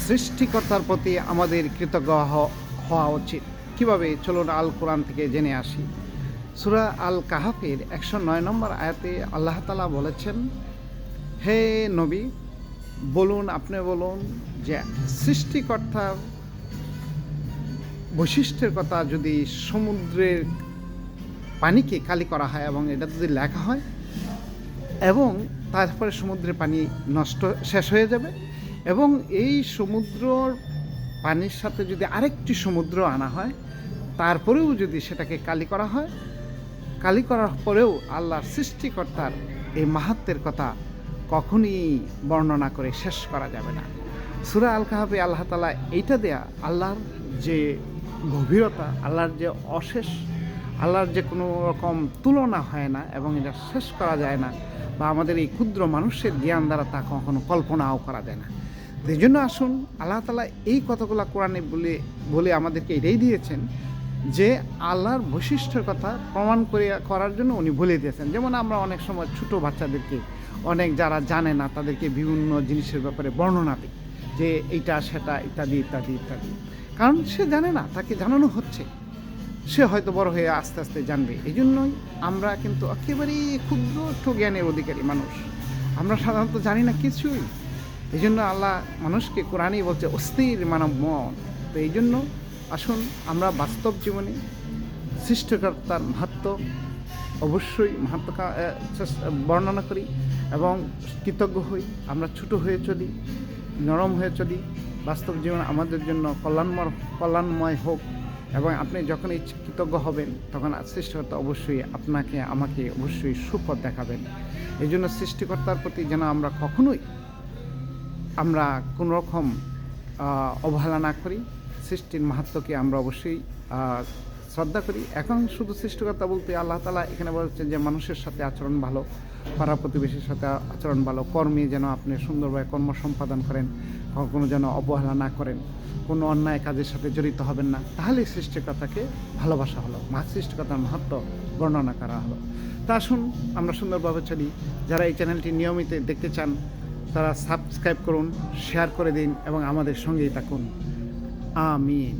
সৃষ্টিকর্তার প্রতি আমাদের কৃতজ্ঞ হওয়া উচিত। কিভাবে? চলুন আল কোরআন থেকে জেনে আসি। সূরা আল কাহাফের 109 নম্বর আয়াতে আল্লাহ তাআলা বলেছেন, হে নবী বলুন, আপনি বলুন যে সৃষ্টিকর্তার বৈশিষ্ট্যের কথা যদি সমুদ্রের পানিকে কালি করা হয় এবং এটা যদি লেখা হয় এবং তারপরে সমুদ্রের পানি শেষ হয়ে যাবে এবং এই সমুদ্রর পানির সাথে যদি আরেকটি সমুদ্র আনা হয়, তারপরেও যদি সেটাকে কালি করা হয়, কালি করার পরেও আল্লাহর সৃষ্টিকর্তার এই মাহাত্ম্যের কথা কখনই বর্ণনা করে শেষ করা যাবে না। সূরা আল কাহাফে আল্লাহ তাআলা এইটা দেয়া আল্লাহর যে গভীরতা, আল্লাহর যে অশেষ, আল্লাহর যে কোনো রকম তুলনা হয় না এবং এটা শেষ করা যায় না, বা আমাদের এই ক্ষুদ্র মানুষের জ্ঞান দ্বারা তা কখনো কল্পনাও করা যায় না। এই জন্য আসুন, আল্লাহ তাআলা এই কথাগুলো কোরআনে বলে আমাদেরকে এটাই দিয়েছেন যে আল্লাহর বৈশিষ্ট্যের কথা প্রমাণ করার জন্য উনি বলে দিয়েছেন। যেমন আমরা অনেক সময় ছোটো বাচ্চাদেরকে, অনেক যারা জানে না তাদেরকে বিভিন্ন জিনিসের ব্যাপারে বর্ণনা দিই যে এইটা সেটা ইত্যাদি ইত্যাদি ইত্যাদি, কারণ সে জানে না, তাকে জানানো হচ্ছে, সে হয়তো বড় হয়ে আস্তে আস্তে জানবে। এই জন্যই আমরা কিন্তু একেবারেই ক্ষুদ্র একটু জ্ঞানের অধিকারী মানুষ, আমরা সাধারণত জানি না কিছুই। এই জন্য আল্লাহ মানুষকে কোরআনই বলছে অস্থির মানব মন। তো এই জন্য আসুন আমরা বাস্তব জীবনে সৃষ্টিকর্তার মাহাত্ম্য অবশ্যই বর্ণনা করি এবং কৃতজ্ঞ হই। আমরা ছোটো হয়ে চলি, নরম হয়ে চলি। বাস্তব জীবন আমাদের জন্য কল্যাণময় হোক এবং আপনি যখন এই কৃতজ্ঞ হবেন তখন সৃষ্টিকর্তা অবশ্যই আপনাকে আমাকে অবশ্যই সুপথ দেখাবেন। এই জন্য সৃষ্টিকর্তার প্রতি যেন আমরা কখনোই কোনো রকম অবহেলা না করি। সৃষ্টির মাহাত্ম্যকে আমরা অবশ্যই শ্রদ্ধা করি। এখন শুধু সৃষ্টিকর্তা বলতে আল্লাহ তাআলা এখানে বলছেন যে মানুষের সাথে আচরণ ভালো, পাড়া প্রতিবেশীর সাথে আচরণ ভালো, কর্মে যেন আপনি সুন্দরভাবে কর্ম সম্পাদন করেন, কখনো যেন অবহেলা না করেন, কোনো অন্যায় কাজের সাথে জড়িত হবেন না। তাহলে সৃষ্টিকর্তাকে ভালোবাসা হলো, সৃষ্টিকর্তার মাহাত্ম্য বর্ণনা করা হলো। তা আসুন আমরা সুন্দরভাবে চলি। যারা এই চ্যানেলটি নিয়মিত দেখতে চান তারা সাবস্ক্রাইব করুন, শেয়ার করে দিন এবং আমাদের সঙ্গেই থাকুন। আমিন।